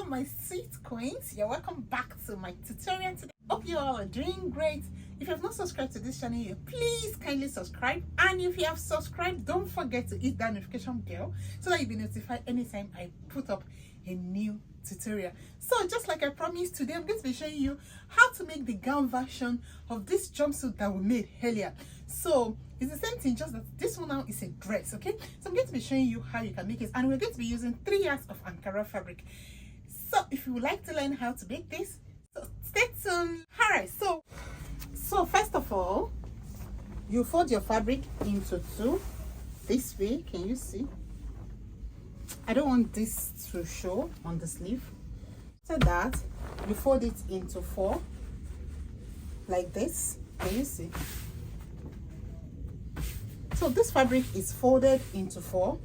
my sweet queens, you're welcome back to my tutorial today. Hope you all are doing great. If you have not subscribed to this channel yet, please kindly subscribe, and if you have subscribed, don't forget to hit that notification bell so that you'll be notified anytime I put up a new tutorial. So just like I promised, today I'm going to be showing you how to make the gown version of this jumpsuit that we made earlier. So it's the same thing, just that this one now is a dress. Okay, so I'm going to be showing you how you can make it, and we're going to be using 3 yards of Ankara fabric. So if you would like to learn how to make this, so stay tuned. All right, so first of all, you fold your fabric into 2 this way. Can you see? I don't want this to show on the sleeve. So that you fold it into 4 like this. Can you see? So this fabric is folded into 4.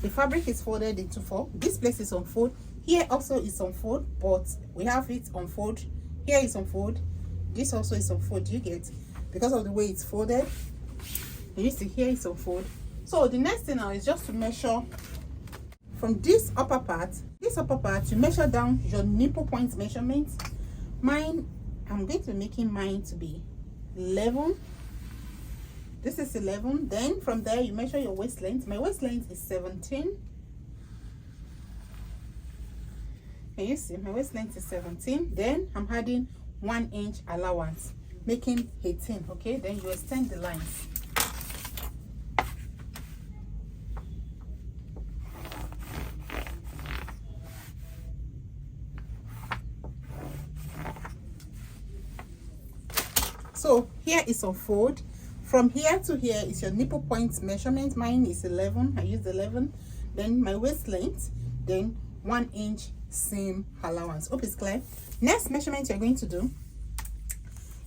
The fabric is folded into 4. This place is on fold. Here also is on fold, but we have it on fold. Here is on fold. This also is on fold. You get, because of the way it's folded. You see, here is on fold. So the next thing now is just to measure from this upper part. This upper part, you measure down your nipple point measurement. Mine, I'm going to be making mine to be 11. This is 11. Then from there you measure your waist length. My waist length is 17. Can you see? My waist length is 17. Then I'm adding 1 inch allowance, making 18. Okay, then you extend the lines. So here is on fold. From here to here is your nipple point measurement. Mine is 11. I used 11. Then my waist length. Then 1 inch seam allowance. Hope it's clear. Next measurement you're going to do,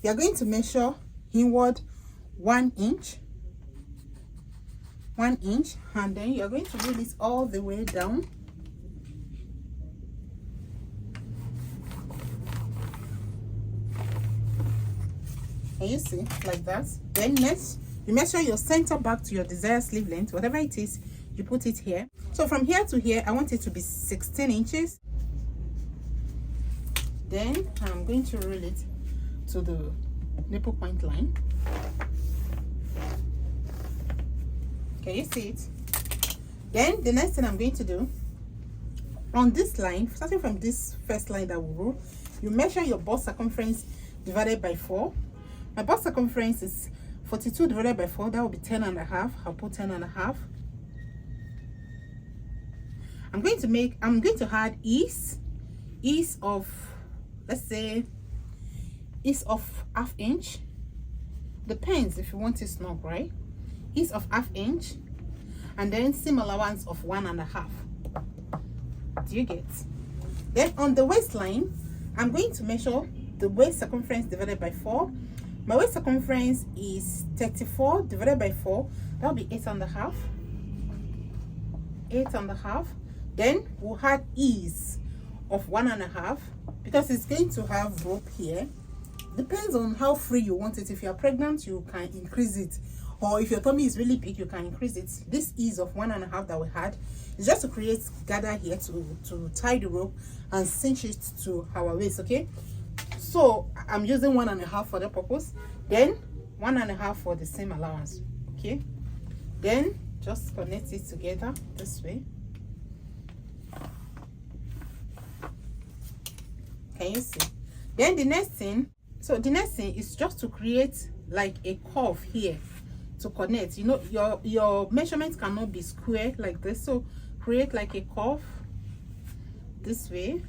you're going to measure inward 1 inch. 1 inch, and then you're going to do this all the way down. Can you see? Like that. Then next, you measure your center back to your desired sleeve length, whatever it is, you put it here. So from here to here, I want it to be 16 inches. Then I'm going to roll it to the nipple point line. Can you see it? Then the next thing I'm going to do, on this line, starting from this first line that we roll, you measure your bust circumference divided by 4. My bust circumference is 42 divided by 4. That will be 10.5. I'll put 10.5. I'm going to add ease of, let's say, ease of ½ inch. Depends if you want it snug, right? Ease of ½ inch, and then seam allowance of 1.5. Do you get? Then on the waistline, I'm going to measure the waist circumference divided by 4. My waist circumference is 34 divided by 4. That will be 8.5. 8.5. Then we'll add ease of 1.5, because it's going to have rope here. Depends on how free you want it. If you are pregnant, you can increase it, or if your tummy is really big, you can increase it. This ease of 1.5 that we had is just to create gather here to tie the rope and cinch it to our waist. Okay, so I'm using 1.5 for the purpose, then 1.5 for the seam allowance. Okay, then just connect it together this way. Can you see? Then the next thing is just to create like a curve here to connect. You know, your measurements cannot be square like this, so create like a curve this way,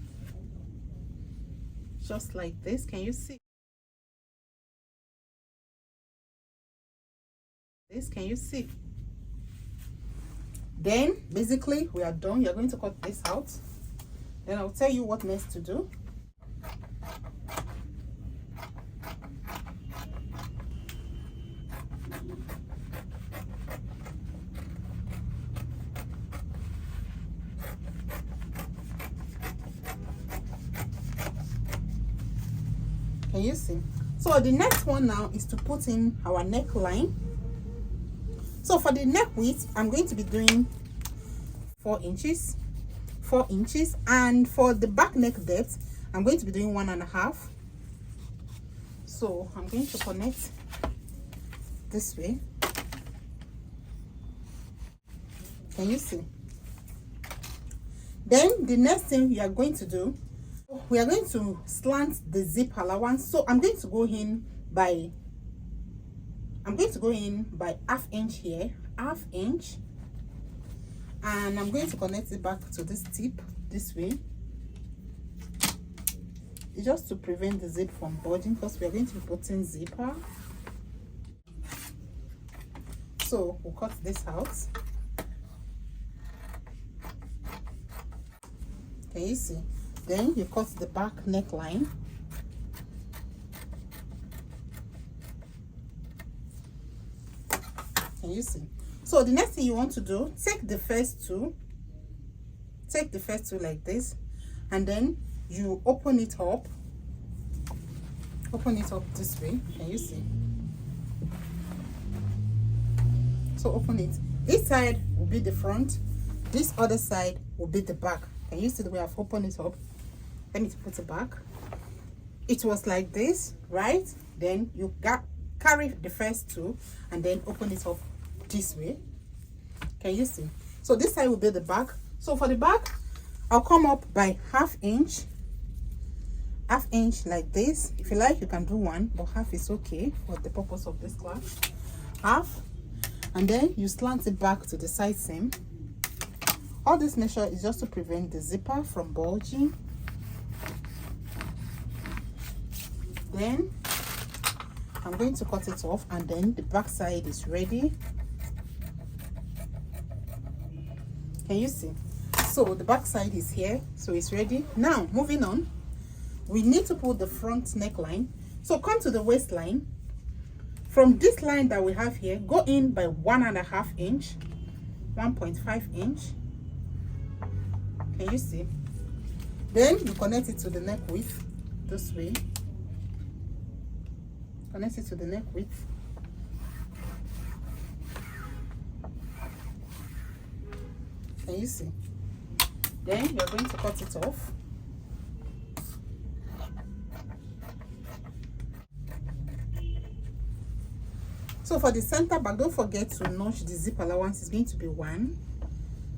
just like this. Can you see this? Can you see? Then basically we are done. You're going to cut this out, then I'll tell you what next to do. Can you see? So the next one now is to put in our neckline. So for the neck width, I'm going to be doing 4 inches, and for the back neck depth, I'm going to be doing 1.5. So I'm going to connect this way. Can you see? Then the next thing we are going to do, we are going to slant the zip allowance. So I'm going to go in by ½ inch here, ½ inch, and I'm going to connect it back to this tip this way. It's just to prevent the zip from bulging, because we are going to be putting zipper. So we'll cut this out. Can you see? Then you cut the back neckline. Can you see? So the next thing you want to do, take the first two like this, and then you open it up this way. Can you see? So open it. This side will be the front, this other side will be the back. Can you see the way I've opened it up? Let me put it back. It was like this, right? Then you carry the first two and then open it up this way. Can you see? So this side will be the back. So for the back, I'll come up by ½ inch like this. If you like, you can do 1, but half is okay for the purpose of this class. Half, and then you slant it back to the side seam. All this measure is just to prevent the zipper from bulging. Then I'm going to cut it off, and then the back side is ready. Can you see? So the back side is here, so it's ready. Now moving on, we need to put the front neckline. So come to the waistline. From this line that we have here, go in by 1.5 inch, 1.5 inch. Can you see? Then you connect it to the neck width this way. Connect it to the neck width. Can you see? Then you're going to cut it off. So for the center back, don't forget to notch the zip allowance. It's going to be 1.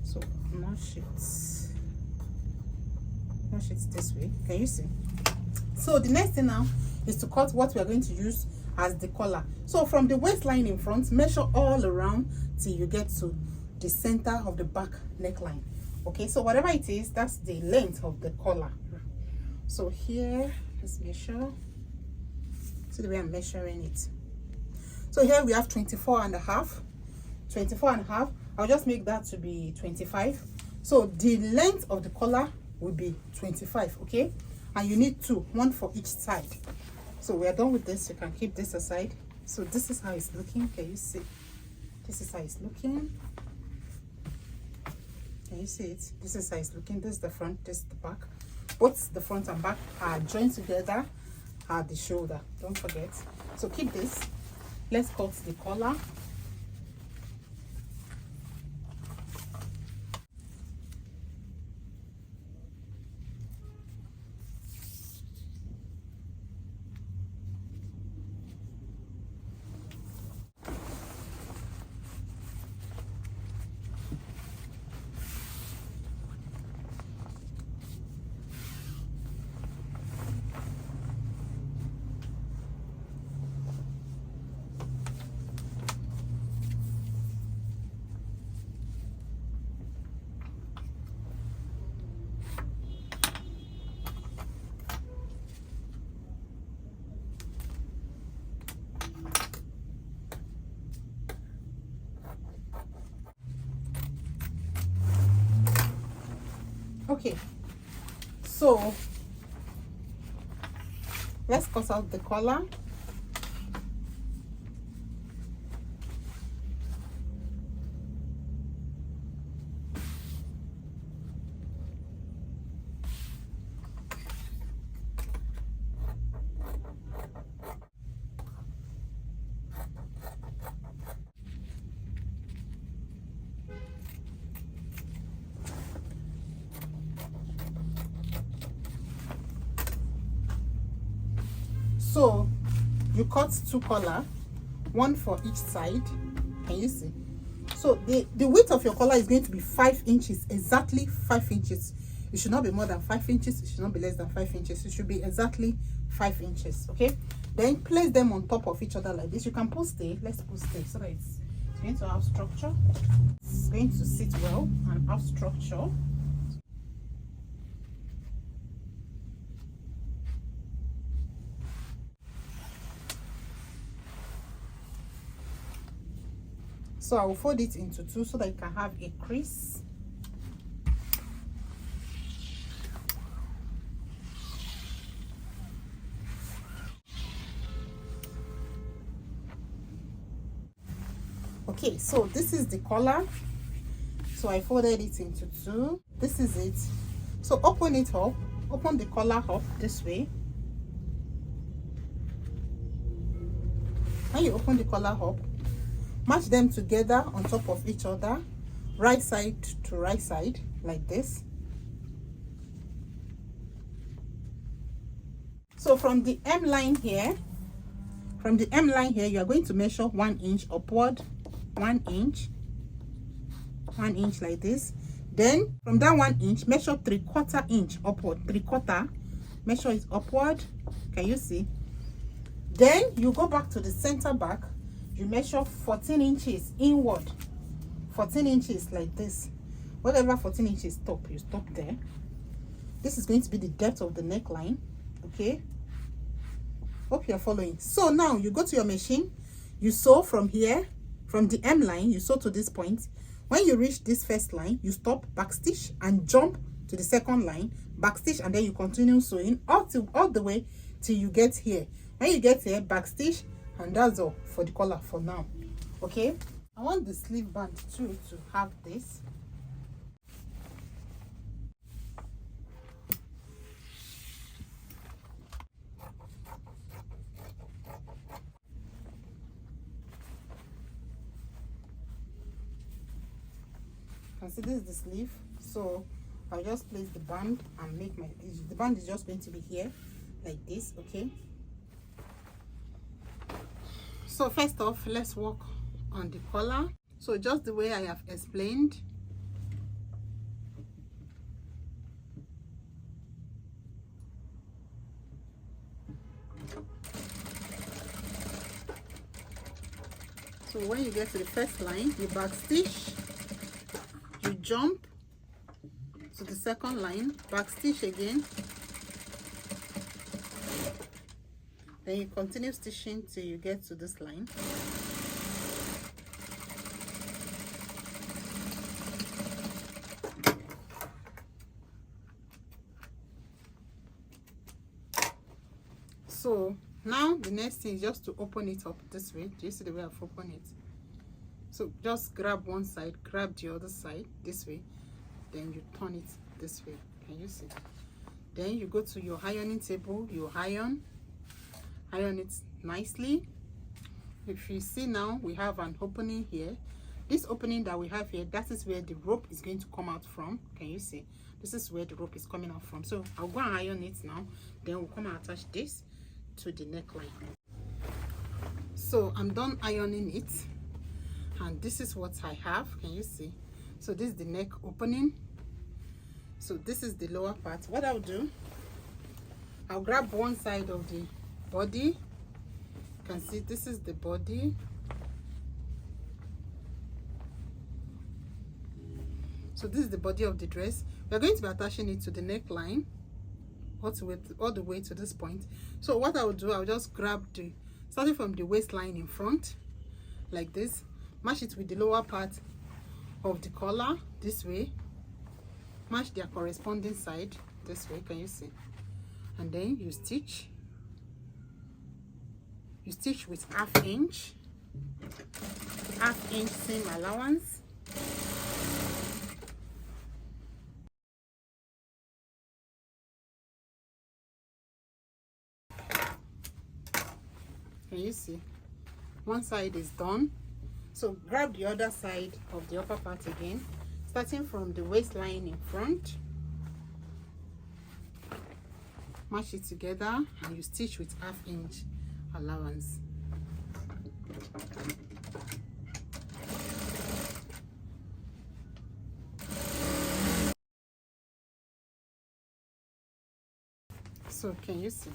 So notch it this way. Can you see? So the next thing now is to cut what we are going to use as the collar. So from the waistline in front, measure all around till you get to the center of the back neckline. Okay, so whatever it is, that's the length of the collar. So here, let's measure. See the way I'm measuring it. So here we have 24.5. I'll just make that to be 25. So the length of the collar will be 25. Okay, and you need 2, 1 for each side. So we are done with this. You can keep this aside. So this is how it's looking. Can you see? This is how it's looking. Can you see it? This is how it's looking. This is the front, this is the back. Both the front and back are joined together at the shoulder. Don't forget. So keep this. Let's cut the collar. Okay, so let's cut out the collar. So you cut 2 collar, 1 for each side. Can you see? So the width of your collar is going to be 5 inches, exactly 5 inches. It should not be more than 5 inches. It should not be less than 5 inches. It should be exactly 5 inches. Okay, then place them on top of each other like this. You can put stay. Let's put stay so that it's going to have structure. It's going to sit well and have structure. So I will fold it into 2 so that you can have a crease. Okay, so this is the collar. So I folded it into 2. This is it. So open it up, open the collar up this way. When you open the collar up, match them together on top of each other, right side to right side like this. So from the M line here, you are going to measure 1 inch upward, 1 inch like this. Then from that 1 inch, measure 3/4 inch upward, 3/4, measure it upward. Can you see? Then you go back to the center back, you measure 14 inches inward, 14 inches like this. Whatever 14 inches stop, you stop there. This is going to be the depth of the neckline. Okay, hope you're following. So now you go to your machine, you sew from here, from the M line, you sew to this point. When you reach this first line, you stop, backstitch and jump to the second line, backstitch, and then you continue sewing all the way till you get here. When you get here, backstitch, and that's all for the collar for now. Okay, I want the sleeve band too to have this. And see, this is the sleeve, so I'll just place the band and make the band is just going to be here like this. Okay, so first off, let's work on the collar. So just the way I have explained. So when you get to the first line, you backstitch, you jump to the second line, backstitch again, then you continue stitching till you get to this line. So now the next thing is just to open it up this way. Do you see the way I've opened it? So just grab one side, grab the other side this way, then you turn it this way. Can you see? Then you go to your ironing table, you iron it nicely. If you see now, we have an opening here. This opening that we have here, that is where the rope is going to come out from. Can you see? This is where the rope is coming out from. So I'll go and iron it now, then we'll come and attach this to the neckline. So I'm done ironing it, and this is what I have. Can you see? So this is the neck opening. So this is the lower part. What I'll do, I'll grab one side of the body. You can see this is the body. So this is the body of the dress. We're going to be attaching it to the neckline all the way to this point. So what I will do, I'll just grab starting from the waistline in front like this, match it with the lower part of the collar this way, match their corresponding side this way. Can you see? And then you stitch with half inch seam allowance. Can you see? One side is done. So grab the other side of the upper part again, starting from the waistline in front. Match it together and you stitch with 1/2 inch allowance. So can you see?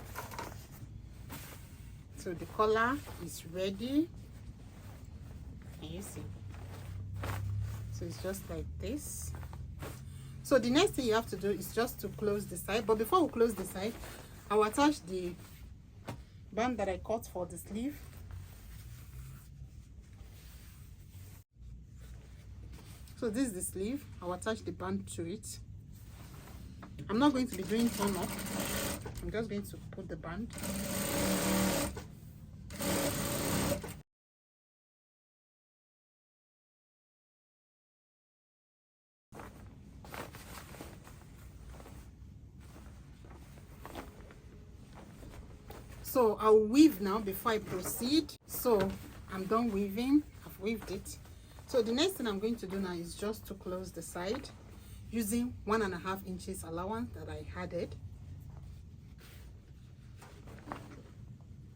So the collar is ready. Can you see? So it's just like this. So the next thing you have to do is just to close the side. But before we close the side, I will attach the band that I cut for the sleeve. So this is the sleeve. I will attach the band to it. I'm not going to be doing turn up. I'm just going to put the band. So I'll weave now before I proceed. So I'm done weaving. I've weaved it. So the next thing I'm going to do now is just to close the side using 1.5 inches allowance that I added.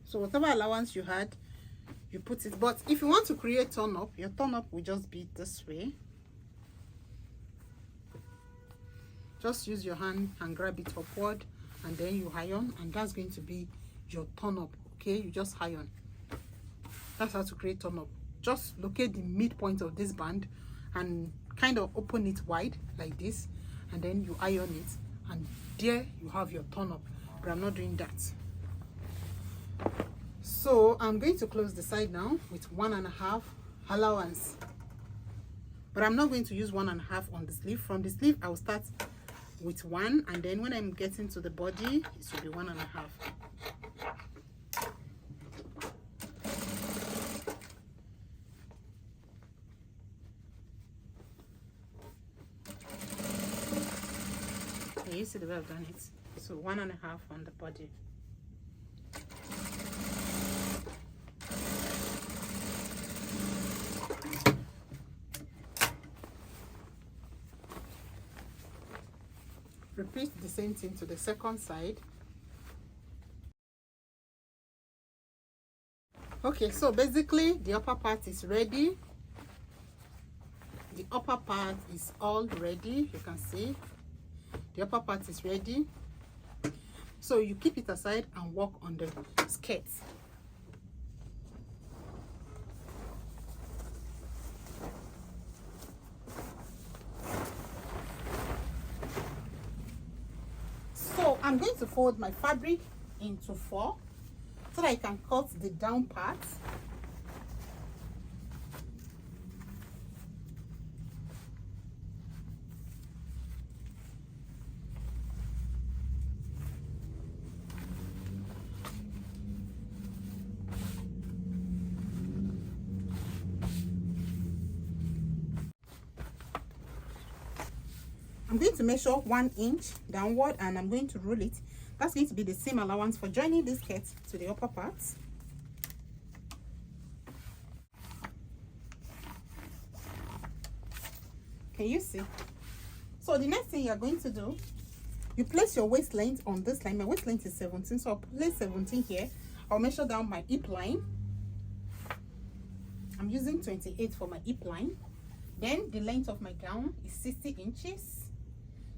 So whatever allowance you had, you put it. But if you want to create turn up, your turn up will just be this way. Just use your hand and grab it upward, and then you iron, and that's going to be your turn up. Okay, you just iron. That's how to create turn up. Just locate the midpoint of this band and kind of open it wide like this, and then you iron it, and there you have your turn up. But I'm not doing that. So I'm going to close the side now with 1.5 allowance, but I'm not going to use 1.5 on the sleeve. From the sleeve I will start with 1, and then when I'm getting to the body it should be 1.5. You see the way I've done it? So 1.5 on the body. Repeat the same thing to the second side. Okay, so basically the upper part is ready. The upper part is all ready. You can see the upper part is ready. So you keep it aside and work on the skirt. So I'm going to fold my fabric into 4 so that I can cut the down part. I'm going to measure 1 inch downward and I'm going to roll it. That's going to be the same allowance for joining this skirt to the upper part. Can you see? So the next thing you're going to do, you place your waist length on this line. My waist length is 17, so I'll place 17 here. I'll measure down my hip line. I'm using 28 for my hip line. Then the length of my gown is 60 inches.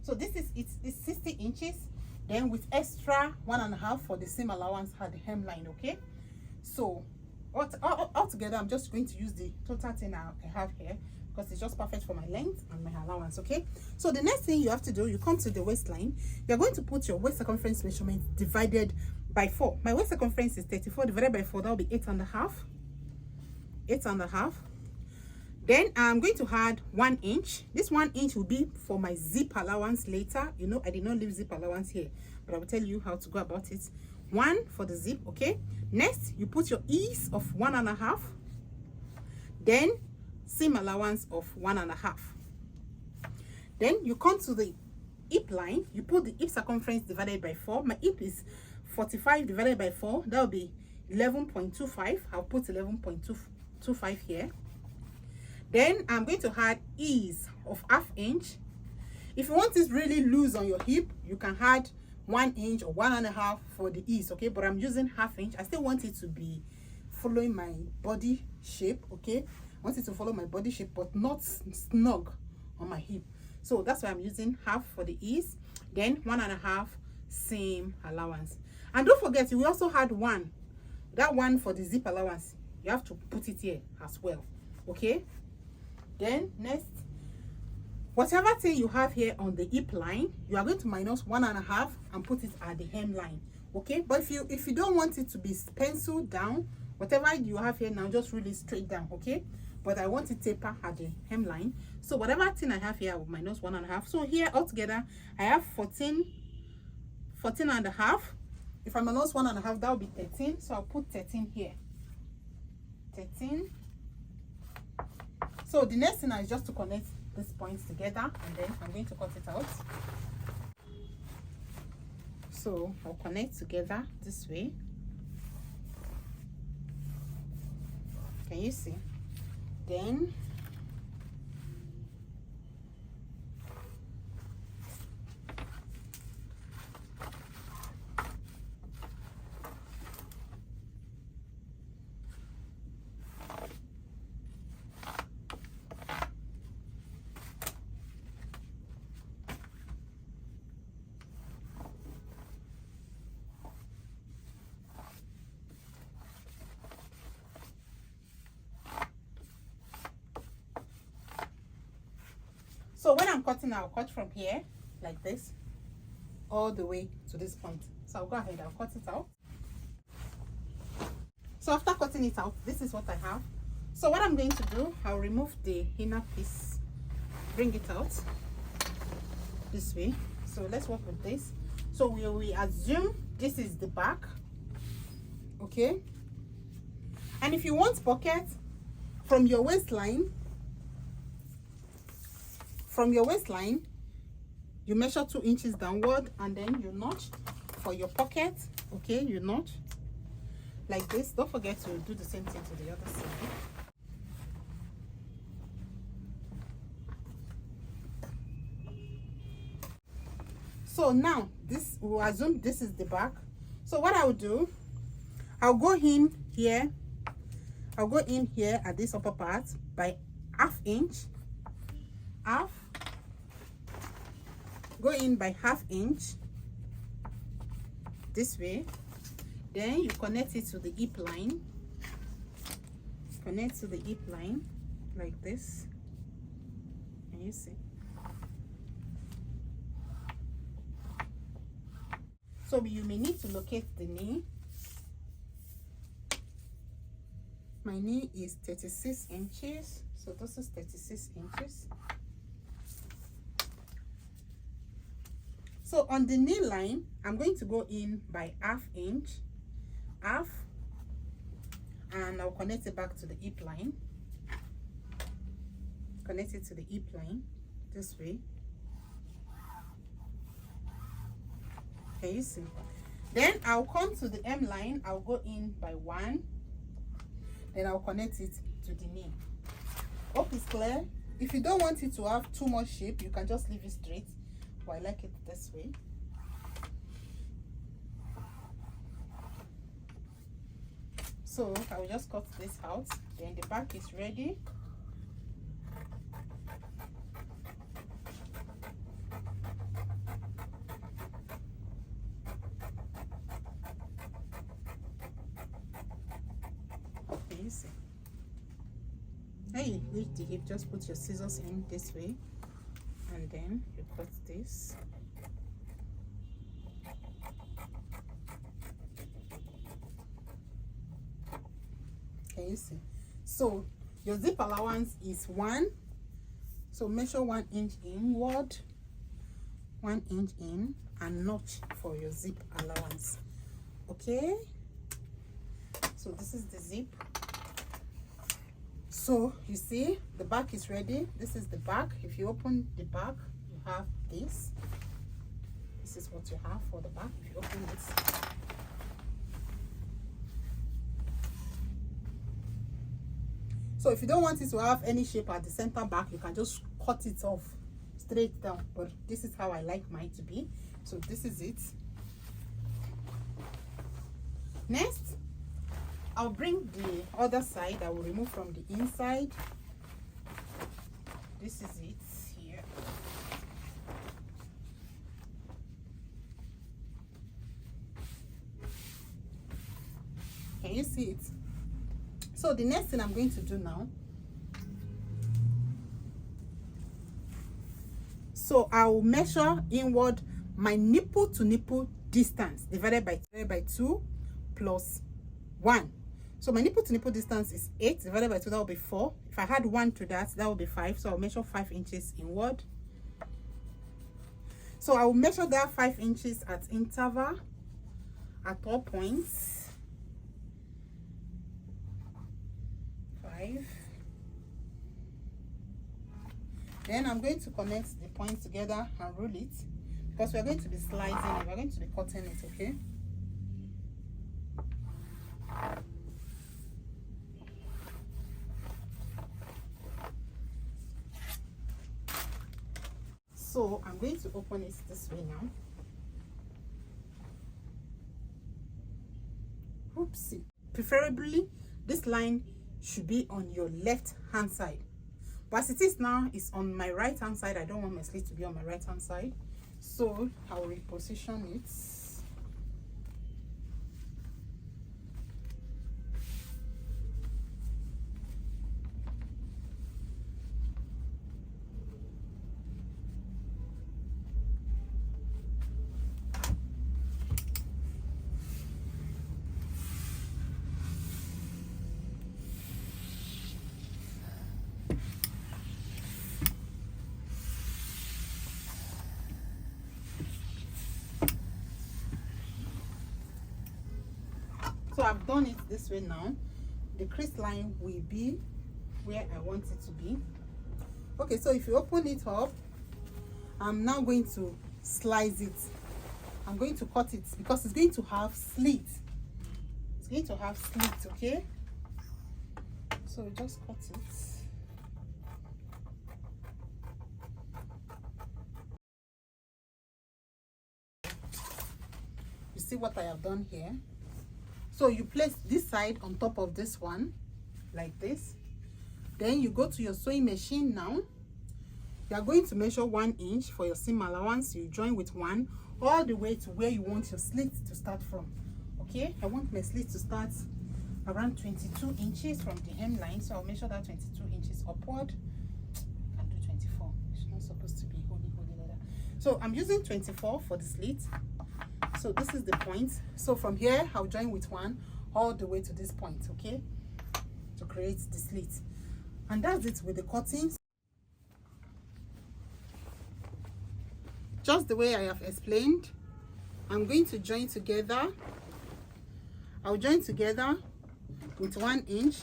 So this is it's 60 inches. Then with extra 1.5 for the same allowance at the hemline. Okay. So all together, I'm just going to use the total thing I have here because it's just perfect for my length and my allowance. Okay. So the next thing you have to do, you come to the waistline. You're going to put your waist circumference measurement divided by 4. My waist circumference is 34 divided by 4. That will be 8.5. 8.5. Then I'm going to add 1 inch. This 1 inch will be for my zip allowance later. You know, I did not leave zip allowance here, but I will tell you how to go about it. 1 for the zip. Okay. Next, you put your ease of 1.5. Then seam allowance of 1.5. Then you come to the hip line. You put the hip circumference divided by 4. My hip is 45 divided by 4. That will be 11.25. I'll put 11.25 here. Then I'm going to add ease of 1/2 inch. If you want this really loose on your hip, you can add 1 inch or 1.5 for the ease, okay, but I'm using 1/2 inch. I still want it to be following my body shape, okay. I want it to follow my body shape but not snug on my hip, so that's why I'm using 1/2 for the ease, then 1.5 seam allowance. And don't forget, we also had that one for the zip allowance. You have to put it here as well, okay. Then next, whatever thing you have here on the hip line, you are going to minus 1.5 and put it at the hemline, okay. But if you don't want it to be penciled down, whatever you have here now, just really straight down, okay. But I want it taper at the hemline, so whatever thing I have here, I will minus 1.5. So here altogether I have 14.5. If I minus 1.5, that will be 13, so I'll put 13 here, 13. So the next thing is just to connect these points together, and then I'm going to cut it out. So I'll connect together this way. Can you see? Then so when I'm cutting, I'll cut from here like this all the way to this point. So I'll go ahead, I'll cut it out. So after cutting it out, this is what I have. So what I'm going to do, I'll remove the inner piece, bring it out this way. So let's work with this. So we assume this is the back, okay. And if you want pocket from your waistline, you measure 2 inches downward, and then you notch for your pocket, okay. You notch like this. Don't forget to do the same thing to the other side. So now this, we'll assume this is the back. So what I'll do, I'll go in here at this upper part by 1/2 inch, go in by 1/2 inch this way. Then you connect it to the hip line, like this. Can you see? So you may need to locate the knee. My knee is 36 inches, so this is 36 inches. So on the knee line, I'm going to go in by 1/2 inch, and I'll connect it back to the hip line. Connect it to the hip line this way. Can you see? Then I'll come to the M line, I'll go in by 1, then I'll connect it to the knee. Hope it's clear. If you don't want it to have too much shape, you can just leave it straight. I like it this way. So I will just cut this out, then the back is ready. Okay, you see. When you reach the hip, just put your scissors in this way, and then you cut this. Can you see? So your zip allowance is 1, so measure 1 inch inward, 1 inch in, and notch for your zip allowance. Okay, so this is the zip. So you see the back is ready. This is the back. If you open the back, you have this. This is what you have for the back. If you open this, so if you don't want it to have any shape at the center back, you can just cut it off straight down. But this is how I like mine to be. So this is it. Next, I'll bring the other side. I will remove from the inside. This is it here. Can you see it? So the next thing I'm going to do now, so I'll measure inward my nipple to nipple distance divided by 2 plus 1. So my nipple to nipple distance is 8 divided by 2, that will be 4. If I add 1 to that, that will be 5. So I'll measure 5 inches inward. So I will measure that 5 inches at interval at all points. 5. Then I'm going to connect the points together and roll it, because we're going to be slicing it, we're going to be cutting it, okay? So I'm going to open it this way now. Oopsie. Preferably, this line should be on your left hand side. But as it is now, it's on my right hand side. I don't want my slit to be on my right hand side. So I'll reposition it. So I've done it this way now. The crease line will be where I want it to be. Okay, so if you open it up, I'm now going to slice it. I'm going to cut it because it's going to have slit. It's going to have slit, okay? So just cut it. You see what I have done here? So you place this side on top of this one, like this. Then you go to your sewing machine now. You are going to measure 1 inch for your seam allowance. You join with 1 all the way to where you want your slit to start from. Okay, I want my slit to start around 22 inches from the hem line. So I'll measure that 22 inches upward. I can do 24. It's not supposed to be holy like that. So I'm using 24 for the slit. So this is the point. So from here, I'll join with 1 all the way to this point, okay, to create the slit. And that's it with the cuttings. Just the way I have explained, I'm going to join together. I'll join together with 1 inch.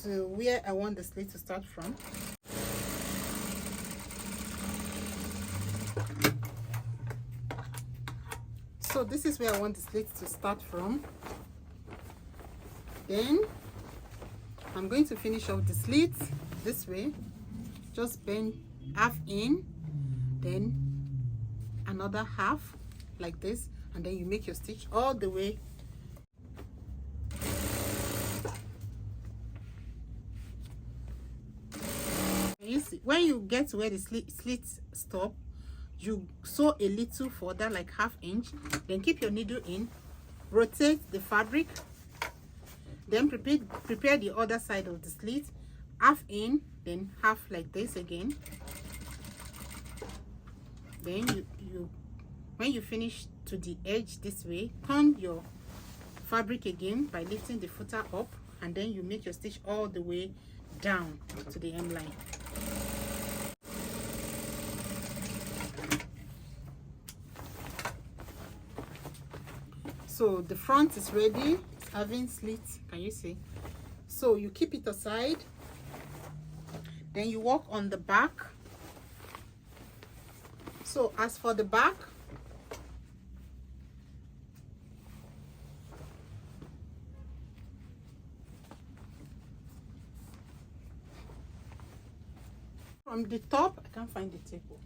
To where I want the slit to start from. So this is where I want the slit to start from. Then I'm going to finish off the slit this way. Just bend half in, then another half like this, and then you make your stitch all the way. You see, when you get to where the slit stop, you sew a little further, like ½ inch, then keep your needle in, rotate the fabric, then prepare the other side of the slit, half in, then half like this again. Then you when you finish to the edge this way, turn your fabric again by lifting the footer up, and then you make your stitch all the way down to the hem line. So the front is ready, it's having slits, can you see? So you keep it aside, then you work on the back. So as for the back, from the top, I can't find the table.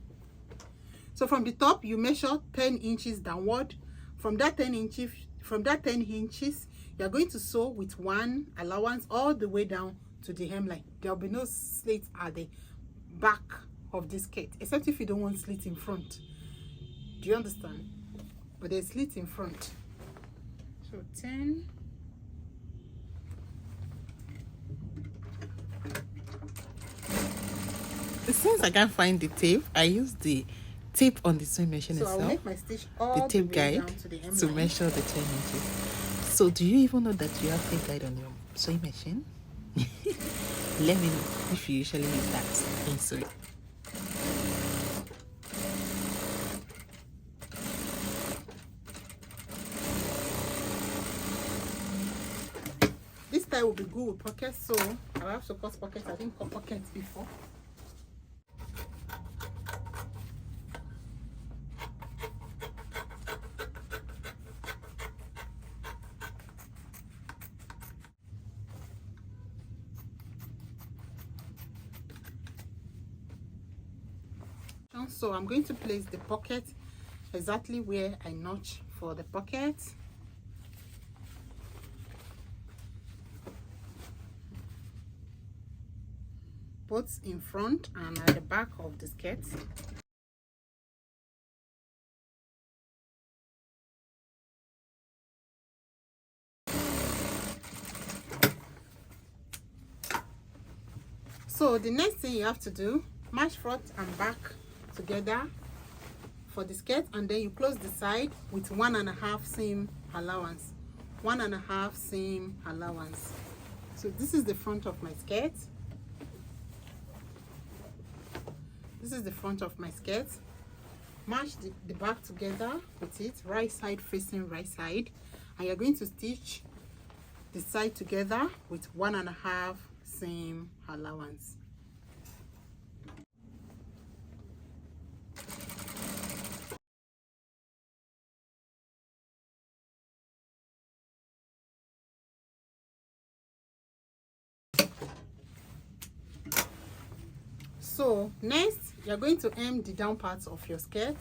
So from the top you measure 10 inches downward. From that 10 inches, you are going to sew with one allowance all the way down to the hemline. There will be no slit at the back of the skirt, except if you don't want slit in front. Do you understand? But there's slit in front. So 10. Since I can't find the tape, I use the tape on the sewing machine So itself. I'll make my stitch all the tape the way guide down to the hemline. to measure the 10 inches. So do you even know that you have tape guide on your sewing machine? Let me know if you usually use that in sewing. This style will be good with pockets, so I'll have to cut pockets. I didn't cut pockets before. So I'm going to place the pocket exactly where I notch for the pocket. Both in front and at the back of the skirt. So the next thing you have to do, match front and back together for the skirt, and then you close the side with 1.5 seam allowance. 1.5 seam allowance. So this is the front of my skirt. This is the front of my skirt. Match the back together with it, right side facing right side, and you're going to stitch the side together with 1.5 seam allowance. So next you're going to hem the down parts of your skirt,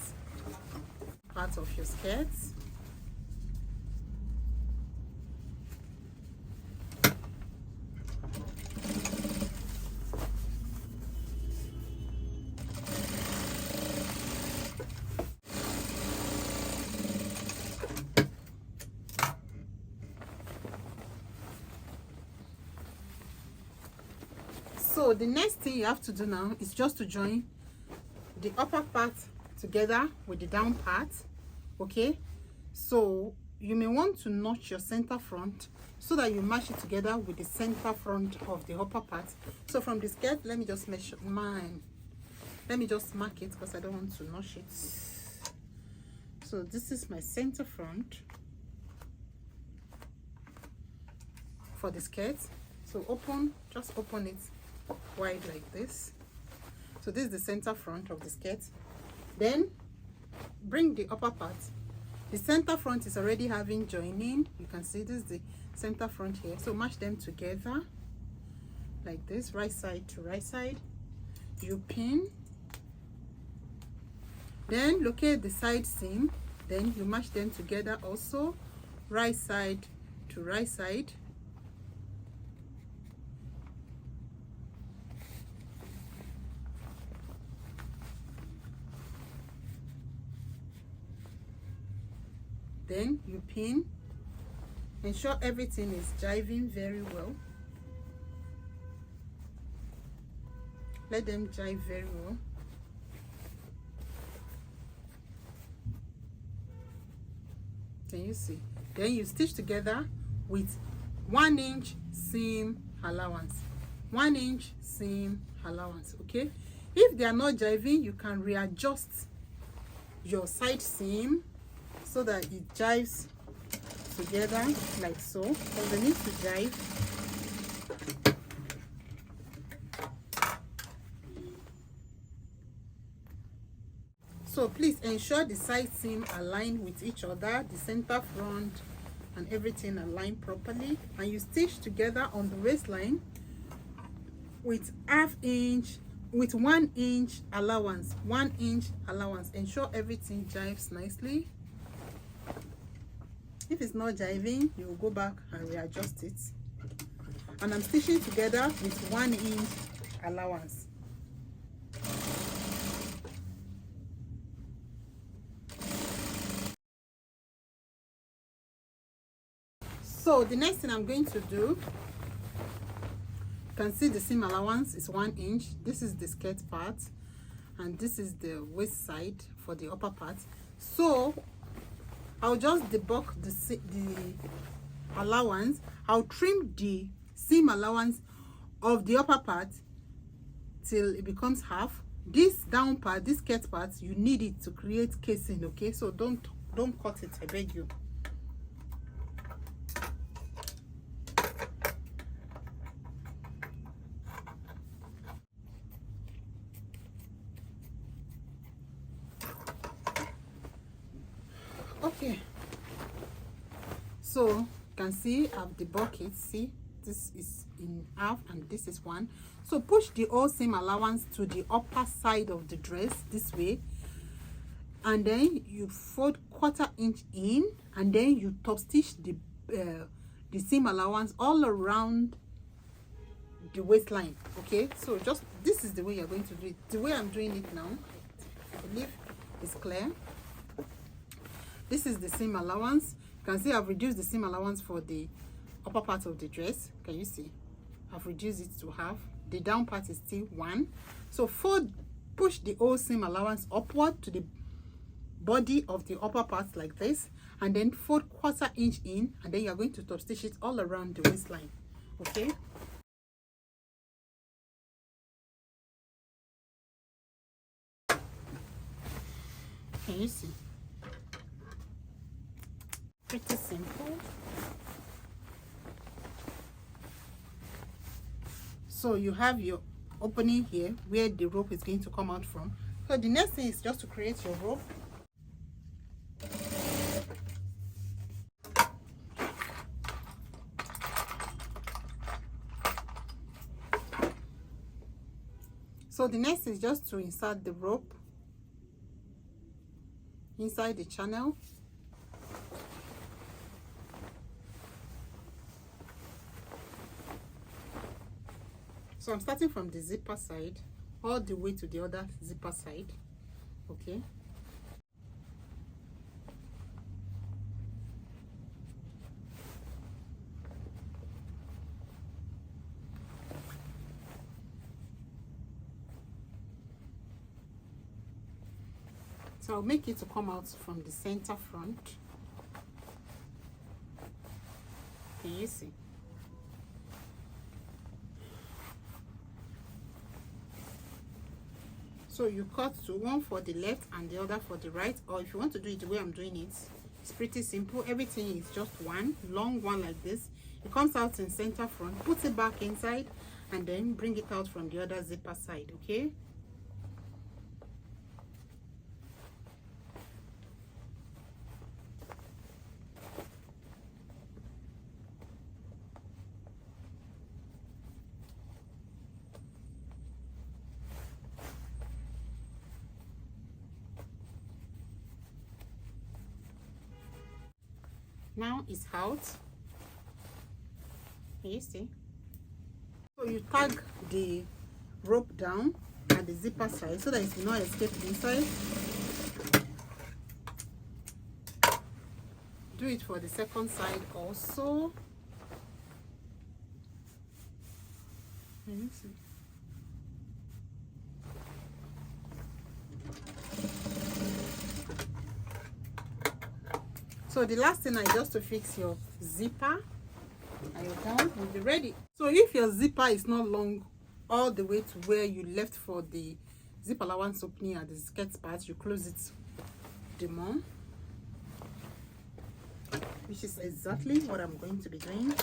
So the next thing you have to do now is just to join the upper part together with the down part. Okay, so you may want to notch your center front so that you match it together with the center front of the upper part. So from the skirt, let me just measure mine. Let me just mark it because I don't want to notch it. So this is my center front for the skirt. So just open it wide like this. So this is the center front of the skirt. Then bring the upper part. The center front is already having joining. You can see this is the center front here. So match them together like this, right side to right side. You pin, then locate the side seam, then you match them together also, right side to right side. Then you pin. Ensure everything is jiving very well. Let them jive very well. Can you see? Then you stitch together with 1 inch seam allowance. 1 inch seam allowance. Okay, if they are not jiving, you can readjust your side seam so that it jives together like so, because they need to jive. So please ensure the side seam align with each other, the center front and everything align properly, and you stitch together on the waistline with 1/2 inch with 1 inch allowance, 1 inch allowance. Ensure everything jives nicely. If it's not jiving, you will go back and readjust it. And I'm stitching together with 1 inch allowance. So the next thing I'm going to do, you can see the seam allowance is 1 inch. This is the skirt part, and this is the waist side for the upper part. So I'll just debug the allowance. I'll trim the seam allowance of the upper part till it becomes half. This down part, this skirt part, you need it to create casing, okay? So don't cut it, I beg you. Okay, so you can see I've debugged it. See, this is in half and this is 1. So push the whole seam allowance to the upper side of the dress this way, and then you fold 1/4 inch in, and then you top stitch the seam allowance all around the waistline. Okay, so just this is the way you're going to do it. The way I'm doing it now, I believe it's clear. This is the seam allowance. You can see I've reduced the seam allowance for the upper part of the dress. Can you see? I've reduced it to half. The down part is still 1. So push the whole seam allowance upward to the body of the upper part like this, and then fold 1/4 inch in, and then you're going to top stitch it all around the waistline. Okay. Can you see? Pretty simple. So you have your opening here where the rope is going to come out from. So the next thing is just to create your rope. So the next is just to insert the rope inside the channel. So I'm starting from the zipper side all the way to the other zipper side. Okay. So I'll make it to come out from the center front. Can you see? So you cut to one for the left and the other for the right, or if you want to do it the way I'm doing it, it's pretty simple. Everything is just one long one like this. It comes out in center front, put it back inside, and then bring it out from the other zipper side. Okay. Now it's out. Can you see? So you tag the rope down at the zipper side so that it will not escape inside. Do it for the second side also. Can you see? So the last thing is just to fix your zipper, and you're done. You'll be ready. So if your zipper is not long all the way to where you left for the zip allowance opening at the skirt part, you close it the more, which is exactly what I'm going to be doing.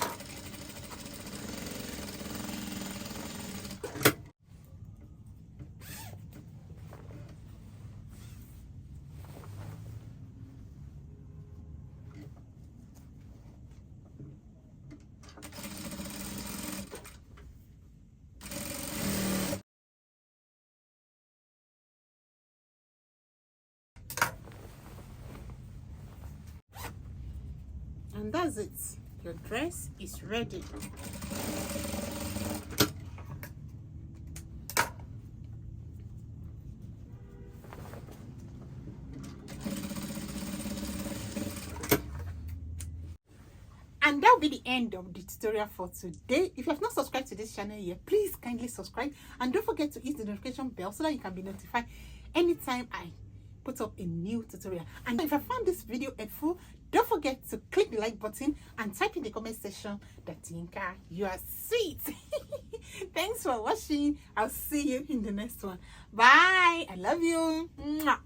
that's it. Your dress is ready. And that will be the end of the tutorial for today. If you have not subscribed to this channel yet, please kindly subscribe, and don't forget to hit the notification bell so that you can be notified anytime I put up a new tutorial. And if I found this video helpful, don't forget to click the like button and type in the comment section that Yinka, you are sweet. Thanks for watching. I'll see you in the next one. Bye. I love you. Mwah.